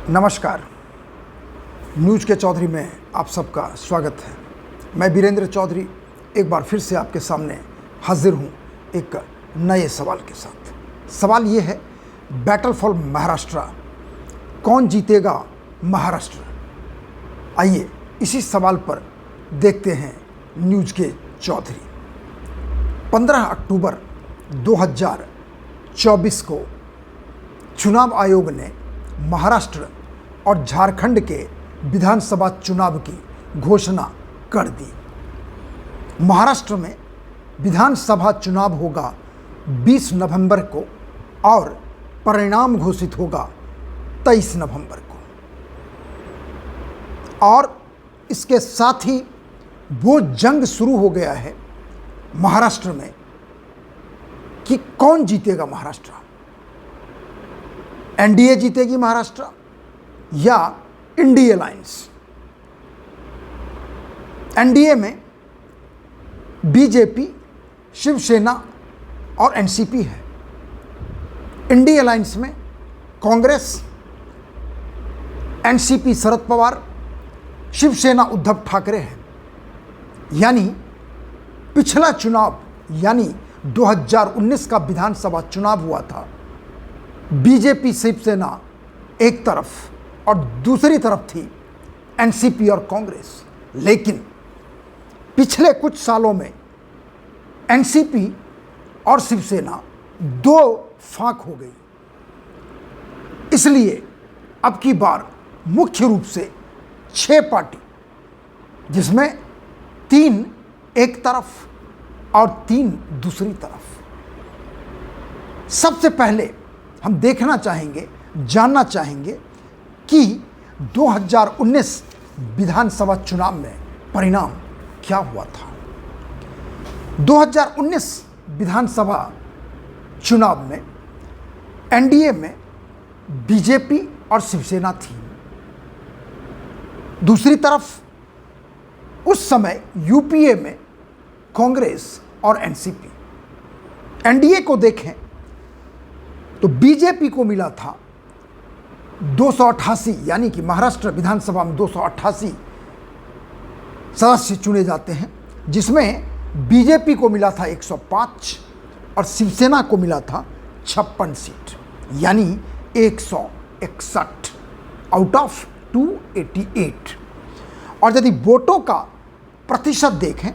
नमस्कार। न्यूज़ के चौधरी में आप सबका स्वागत है। मैं वीरेंद्र चौधरी एक बार फिर से आपके सामने हाजिर हूँ एक नए सवाल के साथ। सवाल ये है, बैटल फॉर महाराष्ट्र, कौन जीतेगा महाराष्ट्र? आइए इसी सवाल पर देखते हैं न्यूज़ के चौधरी। 15 अक्टूबर 2024 को चुनाव आयोग ने महाराष्ट्र और झारखंड के विधानसभा चुनाव की घोषणा कर दी। महाराष्ट्र में विधानसभा चुनाव होगा 20 नवंबर को और परिणाम घोषित होगा 23 नवंबर को। और इसके साथ ही वो जंग शुरू हो गया है महाराष्ट्र में कि कौन जीतेगा महाराष्ट्र। एनडीए जीतेगी महाराष्ट्र या इंडी अलायंस। एनडीए में बीजेपी, शिवसेना और एनसीपी है। इंडी अलायंस में कांग्रेस, एनसीपी शरद पवार, शिवसेना उद्धव ठाकरे है। यानी पिछला चुनाव यानी 2019 का विधानसभा चुनाव हुआ था, बीजेपी शिवसेना एक तरफ और दूसरी तरफ थी एनसीपी और कांग्रेस। लेकिन पिछले कुछ सालों में एनसीपी और शिवसेना दो फाक हो गई। इसलिए अब की बार मुख्य रूप से 6 पार्टी, जिसमें 3 एक तरफ और 3 दूसरी तरफ। सबसे पहले हम देखना चाहेंगे, जानना चाहेंगे कि 2019 विधानसभा चुनाव में परिणाम क्या हुआ था। 2019 विधानसभा चुनाव में एनडीए में बीजेपी और शिवसेना थी। दूसरी तरफ उस समय यूपीए में कांग्रेस और एनसीपी। एनडीए को देखें तो बीजेपी को मिला था 288, यानी कि महाराष्ट्र विधानसभा में 288 सदस्य चुने जाते हैं, जिसमें बीजेपी को मिला था 105 और शिवसेना को मिला था 56 सीट, यानी 161 आउट ऑफ 288। और यदि वोटों का प्रतिशत देखें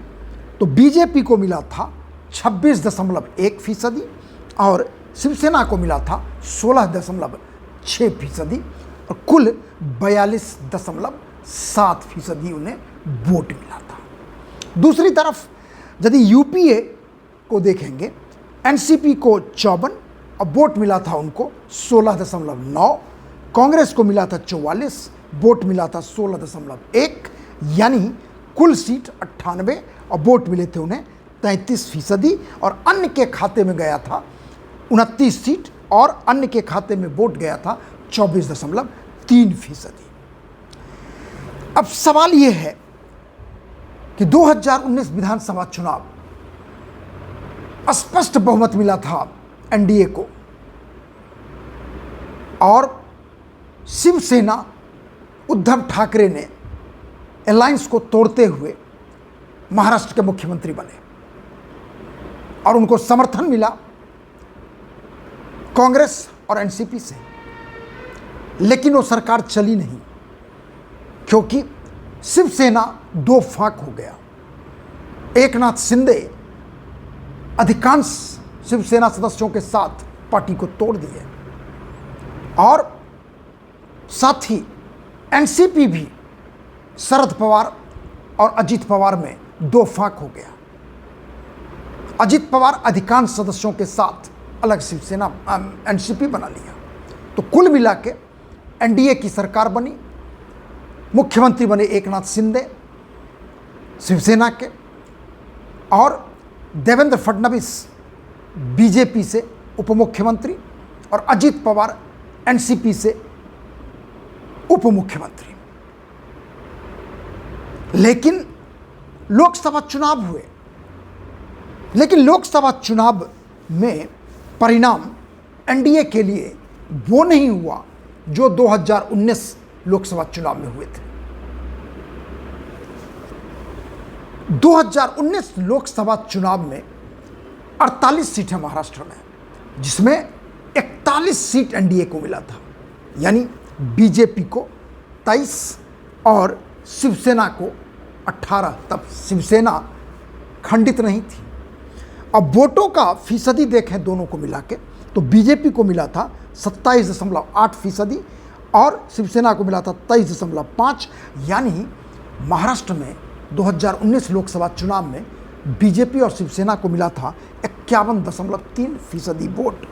तो बीजेपी को मिला था 26.1% और शिवसेना को मिला था 16.6% और कुल 42.7% उन्हें वोट मिला था। दूसरी तरफ यदि यूपीए को देखेंगे, एनसीपी को 54 और वोट मिला था उनको 16.9, कांग्रेस को मिला था 44, वोट मिला था 16.1, यानी कुल सीट 98 और वोट मिले थे उन्हें 33%। और अन्य के खाते में गया था 29 सीट और अन्य के खाते में वोट गया था 24.3%। अब सवाल यह है कि 2019 विधानसभा चुनाव स्पष्ट बहुमत मिला था एनडीए को और शिवसेना उद्धव ठाकरे ने अलायंस को तोड़ते हुए महाराष्ट्र के मुख्यमंत्री बने और उनको समर्थन मिला कांग्रेस और एनसीपी से। लेकिन वो सरकार चली नहीं, क्योंकि शिवसेना दो फाक हो गया। एकनाथ शिंदे अधिकांश शिवसेना सदस्यों के साथ पार्टी को तोड़ दिए और साथ ही एनसीपी भी शरद पवार और अजित पवार में दो फाक हो गया। अजित पवार अधिकांश सदस्यों के साथ अलग शिवसेना एनसीपी बना लिया। तो कुल मिला के एनडीए की सरकार बनी, मुख्यमंत्री बने एकनाथ शिंदे शिवसेना के और देवेंद्र फडणवीस बीजेपी से उप मुख्यमंत्री और अजित पवार एनसीपी से उप मुख्यमंत्री। लेकिन लोकसभा चुनाव हुए, लेकिन लोकसभा चुनाव में परिणाम एनडीए के लिए वो नहीं हुआ जो 2019 लोकसभा चुनाव में हुए थे। 2019 लोकसभा चुनाव में 48 सीटें महाराष्ट्र में, जिसमें 41 सीट एनडीए को मिला था, यानी बीजेपी को 23 और शिवसेना को 18। तब शिवसेना खंडित नहीं थी। अब वोटों का फीसदी देखें दोनों को मिला के, तो बीजेपी को मिला था 27.8% और शिवसेना को मिला था 23.5। यानी महाराष्ट्र में 2019 लोकसभा चुनाव में बीजेपी और शिवसेना को मिला था 51.3% वोट,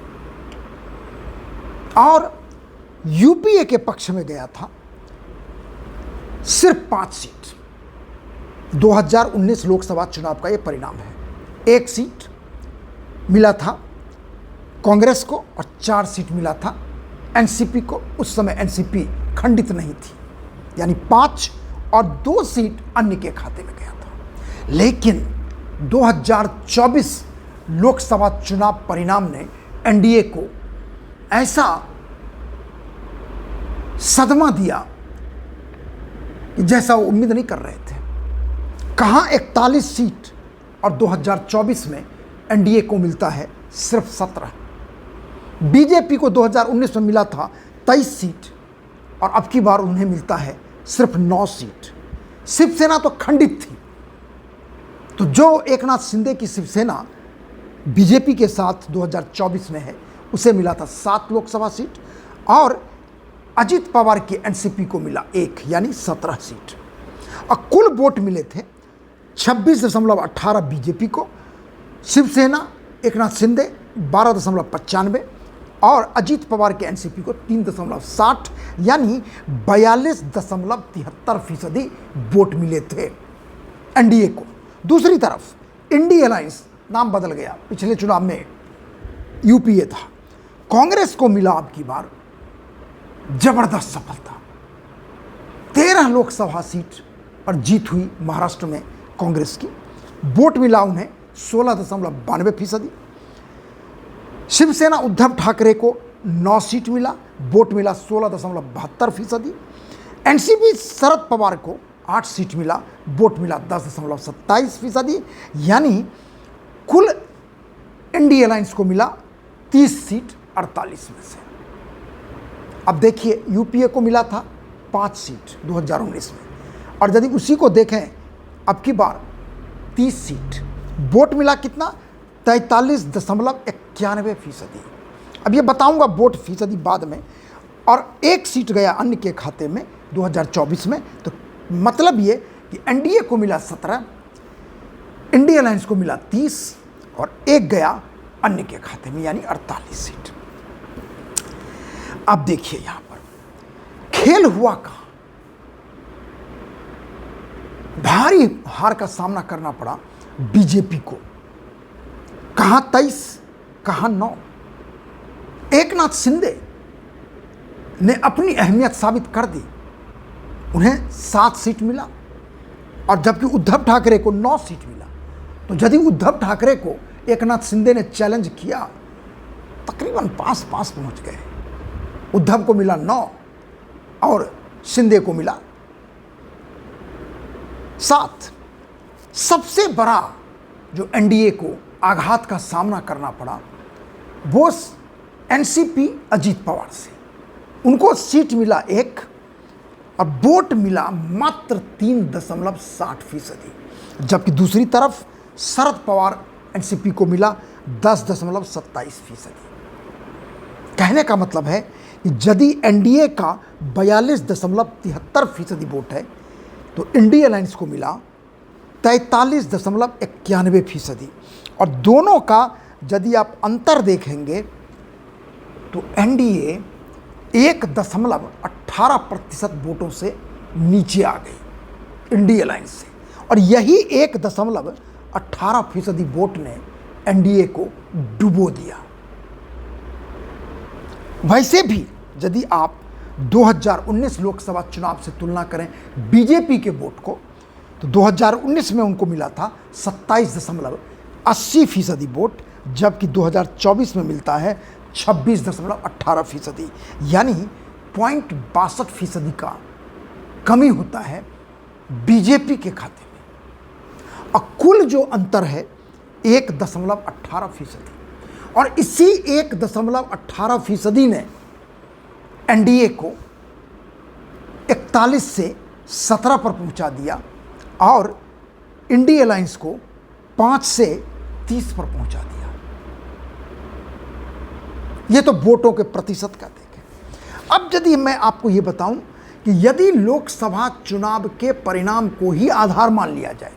और यूपीए के पक्ष में गया था सिर्फ 5 सीट। 2019 लोकसभा चुनाव का यह परिणाम है। 1 सीट मिला था कांग्रेस को और 4 सीट मिला था एनसीपी को। उस समय एनसीपी खंडित नहीं थी, यानी 5 और 2 सीट अन्य के खाते में गया था। लेकिन 2024 लोकसभा चुनाव परिणाम ने एनडीए को ऐसा सदमा दिया कि जैसा वो उम्मीद नहीं कर रहे थे। कहाँ 41 सीट और 2024 में एनडीए को मिलता है सिर्फ 17। बीजेपी को 2019 में मिला था 23 सीट और अब की बार उन्हें मिलता है सिर्फ 9 सीट। शिवसेना तो खंडित थी, तो जो एकनाथ शिंदे की शिवसेना बीजेपी के साथ 2024 में है, उसे मिला था 7 लोकसभा सीट और अजित पवार की एनसीपी को मिला 1, यानी 17 सीट। और कुल वोट मिले थे 26.18 बीजेपी को, शिवसेना एकनाथ शिंदे 12.95 और अजित पवार के एनसीपी को 3.60, यानी 42.73% वोट मिले थे एनडीए को। दूसरी तरफ इंडी अलायंस, नाम बदल गया, पिछले चुनाव में यूपीए था, कांग्रेस को मिला अब की बार जबरदस्त सफलता। 13 लोकसभा सीट पर जीत हुई महाराष्ट्र में कांग्रेस की। वोट मिला उन्हें 16.92%। शिवसेना उद्धव ठाकरे को 9 सीट मिला, वोट मिला 16.72%। एनसीपी शरद पवार को 8 सीट मिला, वोट मिला 10.27%। यानी कुल इंडी अलायंस को मिला 30 सीट 48 में से। अब देखिए यूपीए को मिला था 5 सीट 2019 में, और यदि उसी को देखें अब की बार 30 सीट, वोट मिला कितना 43.91%। अब ये बताऊंगा वोट फीसदी बाद में। और 1 सीट गया अन्य के खाते में 2024 में। तो मतलब ये कि एनडीए को मिला 17, इंडी अलायंस को मिला 30 और 1 गया अन्य के खाते में, यानी 48 सीट। अब देखिए यहां पर खेल हुआ कहां, भारी हार का सामना करना पड़ा बीजेपी को। कहां 23, कहां 9। एकनाथ शिंदे ने अपनी अहमियत साबित कर दी, उन्हें 7 सीट मिला, और जबकि उद्धव ठाकरे को 9 सीट मिला। तो यदि उद्धव ठाकरे को एकनाथ शिंदे ने चैलेंज किया, तकरीबन 5-5 पहुंच गए। उद्धव को मिला 9 और शिंदे को मिला 7। सबसे बड़ा जो एनडीए को आघात का सामना करना पड़ा वो एनसीपी अजित पवार से। उनको सीट मिला 1 और वोट मिला मात्र 3.60%। जबकि दूसरी तरफ शरद पवार एनसीपी को मिला 10.27%। कहने का मतलब है कि यदि एनडीए का 42.73% वोट है, तो इंडी अलायंस को मिला 43.91%। और दोनों का यदि आप अंतर देखेंगे तो एनडीए 1.18% वोटों से नीचे आ गई इंडी अलायंस से, और यही 1.18% वोट ने एनडीए को डुबो दिया। वैसे भी यदि आप 2019 लोकसभा चुनाव से तुलना करें बीजेपी के वोट को, तो 2019 में उनको मिला था 27.80% वोट, जबकि 2024 में मिलता है 26.18%। यानी 0.62% का कमी होता है बीजेपी के खाते में, और कुल जो अंतर है 1.18%, और इसी 1.18% ने एनडीए को 41 से 17 पर पहुंचा दिया और इंडिया अलायंस को 5 से 30 पर पहुंचा दिया। यह तो वोटों के प्रतिशत का देखें। अब यदि मैं आपको यह बताऊं कि यदि लोकसभा चुनाव के परिणाम को ही आधार मान लिया जाए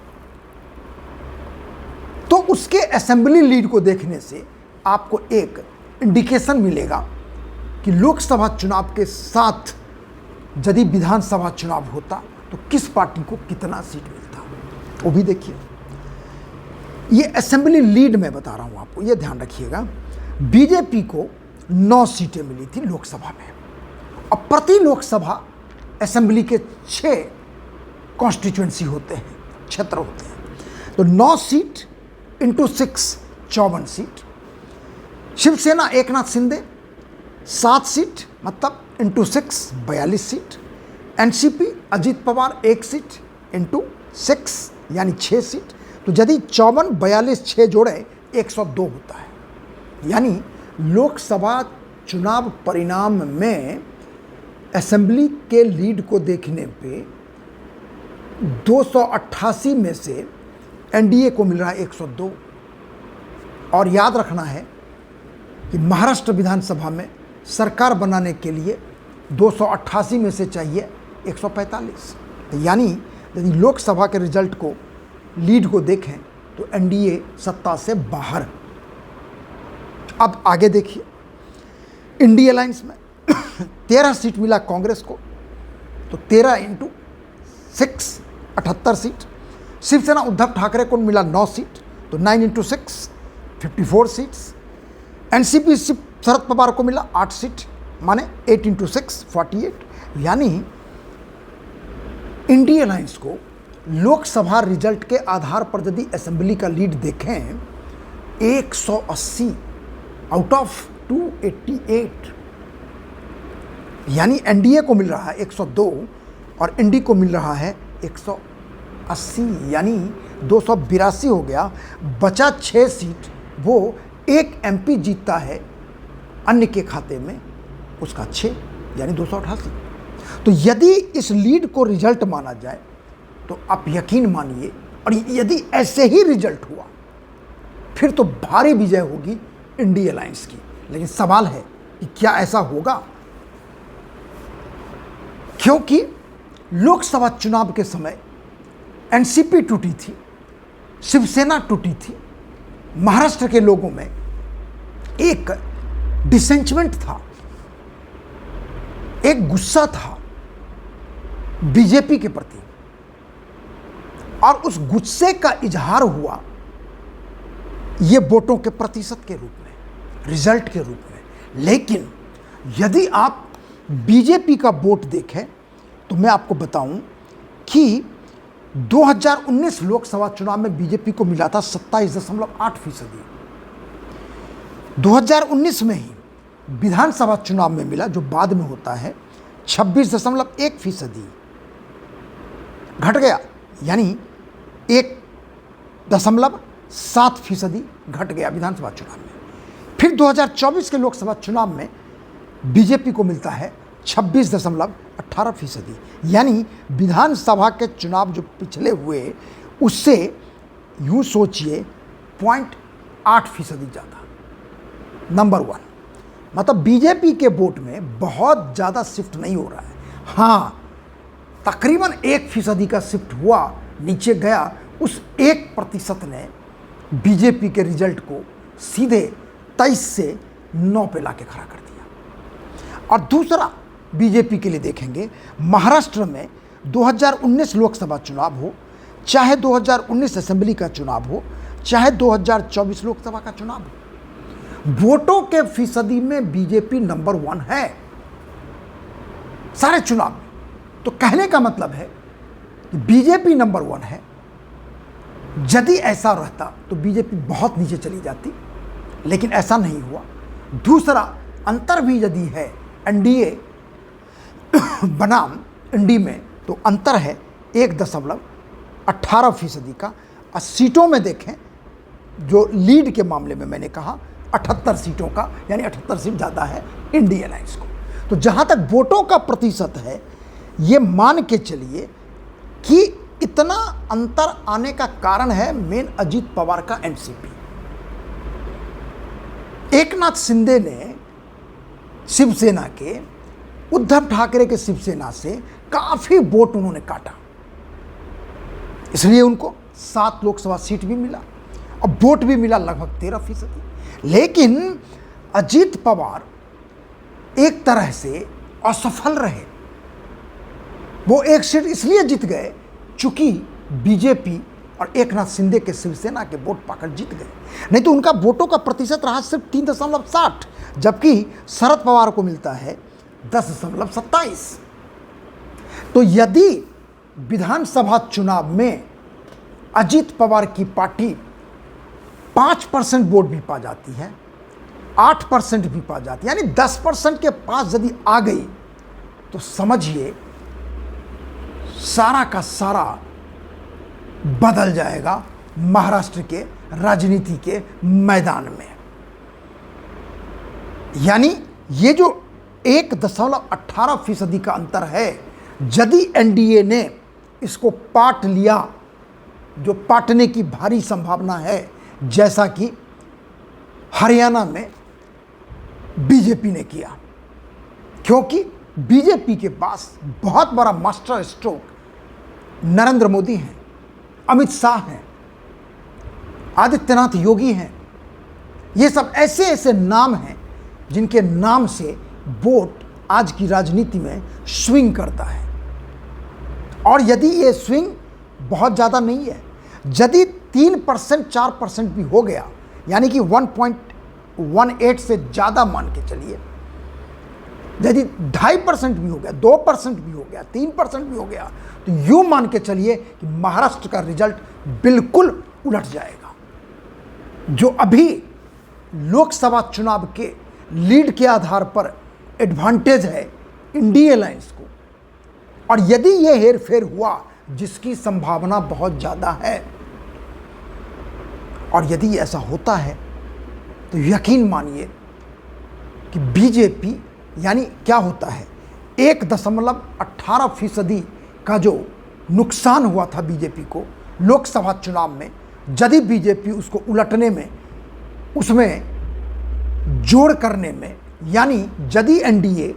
तो उसके असेंबली लीड को देखने से आपको एक इंडिकेशन मिलेगा कि लोकसभा चुनाव के साथ यदि विधानसभा चुनाव होता तो किस पार्टी को कितना सीट मिलता, वो भी देखिए। ये असेंबली लीड में बता रहा हूं आपको, ये ध्यान रखिएगा। बीजेपी को 9 सीटें मिली थी लोकसभा में, और प्रति लोकसभा असेंबली के 6 कॉन्स्टिट्यूएंसी होते हैं, क्षेत्र होते हैं। तो 9 seat into 6 54 seat. Shiv Sena Eknath Shinde 7 seat मतलब into 6 42 seat. NCP Ajit Pawar 1 seat into 6 यानी 6 सीट। तो यदि 54 42 6 जोड़े 102 होता है। यानी लोकसभा चुनाव परिणाम में असेंबली के लीड को देखने पे 288 में से एनडीए को मिल रहा है 102। और याद रखना है कि महाराष्ट्र विधानसभा में सरकार बनाने के लिए 288 में से चाहिए 145। यानी यदि लोकसभा के रिजल्ट को लीड को देखें तो एनडीए सत्ता से बाहर। अब आगे देखिए, इंडिया अलायंस में 13 सीट मिला कांग्रेस को, तो 13 इंटू 6 78 सीट। शिवसेना उद्धव ठाकरे को मिला 9 सीट, तो 9 into 6 54 seats. NCP Sharad Pawar को मिला 8 सीट, माने 8 इंटू 6 48। यानी इंडिया अलायंस को लोकसभा रिजल्ट के आधार पर यदि असेंबली का लीड देखें 180 आउट ऑफ 288, यानी एनडीए को मिल रहा है 102 और इंडी को मिल रहा है 180, यानी 282 हो गया। बचा 6 सीट, वो एक एमपी जीतता है अन्य के खाते में, उसका 6 यानी 288। तो यदि इस लीड को रिजल्ट माना जाए तो आप यकीन मानिए, और यदि ऐसे ही रिजल्ट हुआ फिर तो भारी विजय होगी इंडिया अलायंस की। लेकिन सवाल है कि क्या ऐसा होगा, क्योंकि लोकसभा चुनाव के समय एनसीपी टूटी थी, शिवसेना टूटी थी, महाराष्ट्र के लोगों में एक डिसेंचमेंट था, एक गुस्सा था बीजेपी के प्रति, और उस गुस्से का इजहार हुआ ये वोटों के प्रतिशत के रूप में, रिजल्ट के रूप में। लेकिन यदि आप बीजेपी का वोट देखें तो मैं आपको बताऊं कि 2019 लोकसभा चुनाव में बीजेपी को मिला था 27.8%। 2019 में ही विधानसभा चुनाव में मिला, जो बाद में होता है, 26.1%, घट गया, यानी 1.7% घट गया विधानसभा चुनाव में। फिर 2024 के लोकसभा चुनाव में बीजेपी को मिलता है 26.18%, यानी विधानसभा के चुनाव जो पिछले हुए उससे यूं सोचिए 0.8% ज़्यादा। नंबर 1, मतलब बीजेपी के वोट में बहुत ज़्यादा शिफ्ट नहीं हो रहा है। हाँ, तकरीबन 1% का शिफ्ट हुआ, नीचे गया। उस 1% ने बीजेपी के रिजल्ट को सीधे 23 से 9 पे लाके खड़ा कर दिया। और दूसरा बीजेपी के लिए देखेंगे, महाराष्ट्र में 2019 लोकसभा चुनाव हो, चाहे 2019 असेंबली का चुनाव हो, चाहे 2024 लोकसभा का चुनाव हो, वोटों के फीसदी में बीजेपी नंबर 1 है सारे चुनाव में। तो कहने का मतलब है कि बीजेपी नंबर 1 है। यदि ऐसा रहता तो बीजेपी बहुत नीचे चली जाती, लेकिन ऐसा नहीं हुआ। दूसरा अंतर भी यदि है, एनडीए बनाम इंडी में तो अंतर है 1.18% का। और सीटों में देखें, जो लीड के मामले में मैंने कहा 78 सीटों का, यानी 78 सीट ज़्यादा है इंडी अलायंस को। तो जहाँ तक वोटों का प्रतिशत है, ये मान के चलिए कि इतना अंतर आने का कारण है मेन अजीत पवार का एनसीपी। एकनाथ शिंदे ने शिवसेना के, उद्धव ठाकरे के शिवसेना से काफी वोट उन्होंने काटा, इसलिए उनको 7 लोकसभा सीट भी मिला और वोट भी मिला लगभग 13%। लेकिन अजीत पवार एक तरह से असफल रहे। वो एक सीट इसलिए जीत गए चूंकि बीजेपी और एकनाथ शिंदे के शिवसेना के वोट पाकर जीत गए, नहीं तो उनका वोटों का प्रतिशत रहा सिर्फ 3.60, जबकि शरद पवार को मिलता है 10.27। तो यदि विधानसभा चुनाव में अजीत पवार की पार्टी 5% वोट भी पा जाती है, 8% भी पा जाती है, यानी 10% के पास यदि आ गई, तो समझिए सारा का सारा बदल जाएगा महाराष्ट्र के राजनीति के मैदान में। यानी ये जो 1.18% का अंतर है, यदि एनडीए ने इसको पाट लिया, जो पाटने की भारी संभावना है, जैसा कि हरियाणा में बीजेपी ने किया, क्योंकि बीजेपी के पास बहुत बड़ा मास्टर स्ट्रोक नरेंद्र मोदी हैं, अमित शाह हैं, आदित्यनाथ योगी हैं। ये सब ऐसे ऐसे नाम हैं जिनके नाम से वोट आज की राजनीति में स्विंग करता है। और यदि ये स्विंग बहुत ज़्यादा नहीं है, यदि 3% 4% भी हो गया, यानी कि 1.18 से ज़्यादा मान के चलिए, यदि 2.5% भी हो गया, 2% भी हो गया, 3% भी हो गया, तो यूँ मान के चलिए कि महाराष्ट्र का रिजल्ट बिल्कुल उलट जाएगा। जो अभी लोकसभा चुनाव के लीड के आधार पर एडवांटेज है इंडिया अलायंस को, और यदि ये हेरफेर हुआ, जिसकी संभावना बहुत ज़्यादा है, और यदि ऐसा होता है तो यकीन मानिए कि बीजेपी, यानी क्या होता है, 1.18% का जो नुकसान हुआ था बीजेपी को लोकसभा चुनाव में, यदि बीजेपी उसको उलटने में, उसमें जोड़ करने में, यानी यदि एनडीए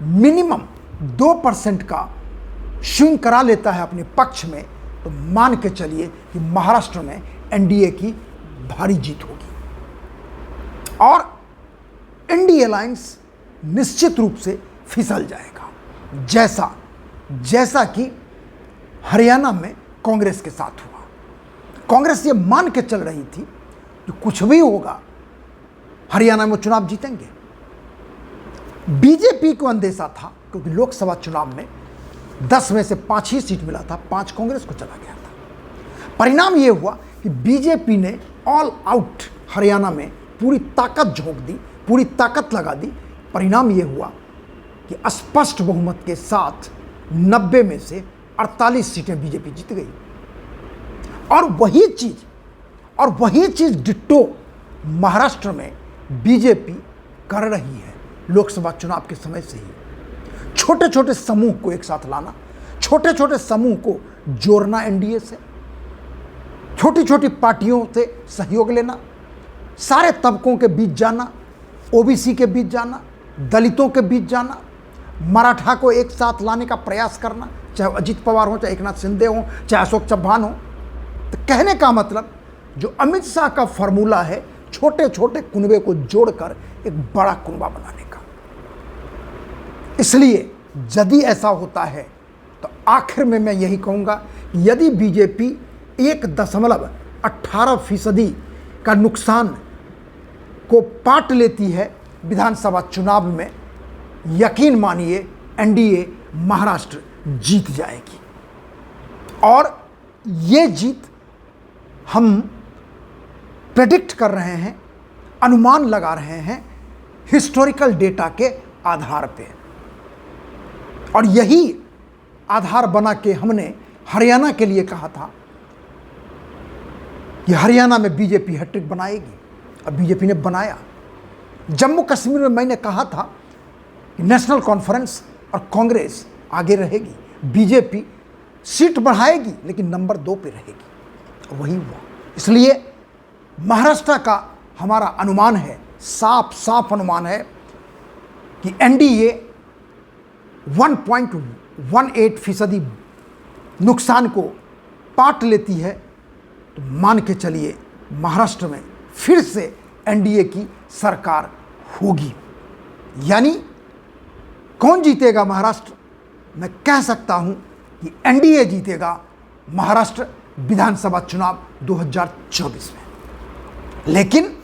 मिनिमम 2% का स्विंग करा लेता है अपने पक्ष में, तो मान के चलिए कि महाराष्ट्र में एनडीए की भारी जीत होगी और इंडिया अलायंस निश्चित रूप से फिसल जाएगा, जैसा कि हरियाणा में कांग्रेस के साथ हुआ। कांग्रेस ये मान के चल रही थी कि कुछ भी होगा, हरियाणा में चुनाव जीतेंगे। बीजेपी को अंदेशा था, क्योंकि लोकसभा चुनाव में 10 में से 5 ही सीट मिला था, 5 कांग्रेस को चला गया था। परिणाम ये हुआ कि बीजेपी ने ऑल आउट हरियाणा में पूरी ताकत झोंक दी, पूरी ताकत लगा दी। परिणाम ये हुआ कि स्पष्ट बहुमत के साथ 90 में से 48 सीटें बीजेपी जीत गई। और वही चीज डिट्टो महाराष्ट्र में बीजेपी कर रही है लोकसभा चुनाव के समय से ही। छोटे छोटे समूह को एक साथ लाना, छोटे छोटे समूह को जोड़ना एनडीए से, छोटी छोटी पार्टियों से सहयोग लेना, सारे तबकों के बीच जाना, ओबीसी के बीच जाना, दलितों के बीच जाना, मराठा को एक साथ लाने का प्रयास करना, चाहे अजीत पवार हो, चाहे एकनाथ शिंदे हो, चाहे अशोक चव्हाण हो। तो कहने का मतलब जो अमित शाह का फॉर्मूला है, छोटे छोटे कुनबे को जोड़कर एक बड़ा कुनबा बनाने का। इसलिए यदि ऐसा होता है तो आखिर में मैं यही कहूँगा कि यदि बीजेपी 1.18% का नुकसान को पाट लेती है विधानसभा चुनाव में, यकीन मानिए एनडीए महाराष्ट्र जीत जाएगी। और ये जीत हम प्रेडिक्ट कर रहे हैं, अनुमान लगा रहे हैं हिस्टोरिकल डेटा के आधार पे। और यही आधार बना के हमने हरियाणा के लिए कहा था कि हरियाणा में बीजेपी हैट्रिक बनाएगी, और बीजेपी ने बनाया। जम्मू कश्मीर में मैंने कहा था कि नेशनल कॉन्फ्रेंस और कांग्रेस आगे रहेगी, बीजेपी सीट बढ़ाएगी लेकिन नंबर 2 पे रहेगी, वही हुआ। इसलिए महाराष्ट्र का हमारा अनुमान है, साफ अनुमान है कि एनडीए 1.18% नुकसान को पाट लेती है, तो मान के चलिए महाराष्ट्र में फिर से एनडीए की सरकार होगी। यानी कौन जीतेगा महाराष्ट्र? मैं कह सकता हूं कि एनडीए जीतेगा महाराष्ट्र विधानसभा चुनाव 2024 में। लेकिन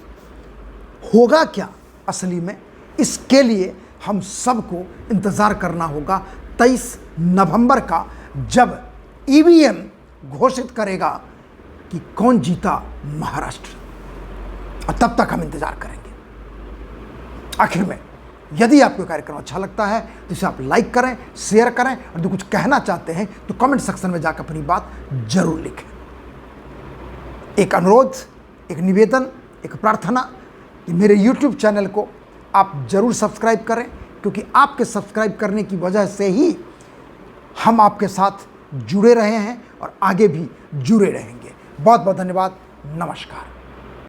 होगा क्या असली में, इसके लिए हम सबको इंतज़ार करना होगा 23 नवंबर का, जब ईवीएम घोषित करेगा कि कौन जीता महाराष्ट्र, और तब तक हम इंतज़ार करेंगे। आखिर में यदि आपको कार्यक्रम अच्छा लगता है तो इसे आप लाइक करें, शेयर करें, और जो कुछ कहना चाहते हैं तो कमेंट सेक्शन में जाकर अपनी बात जरूर लिखें। एक अनुरोध, एक निवेदन, एक प्रार्थना कि मेरे YouTube चैनल को आप जरूर सब्सक्राइब करें, क्योंकि आपके सब्सक्राइब करने की वजह से ही हम आपके साथ जुड़े रहे हैं और आगे भी जुड़े रहेंगे। बहुत बहुत धन्यवाद। नमस्कार।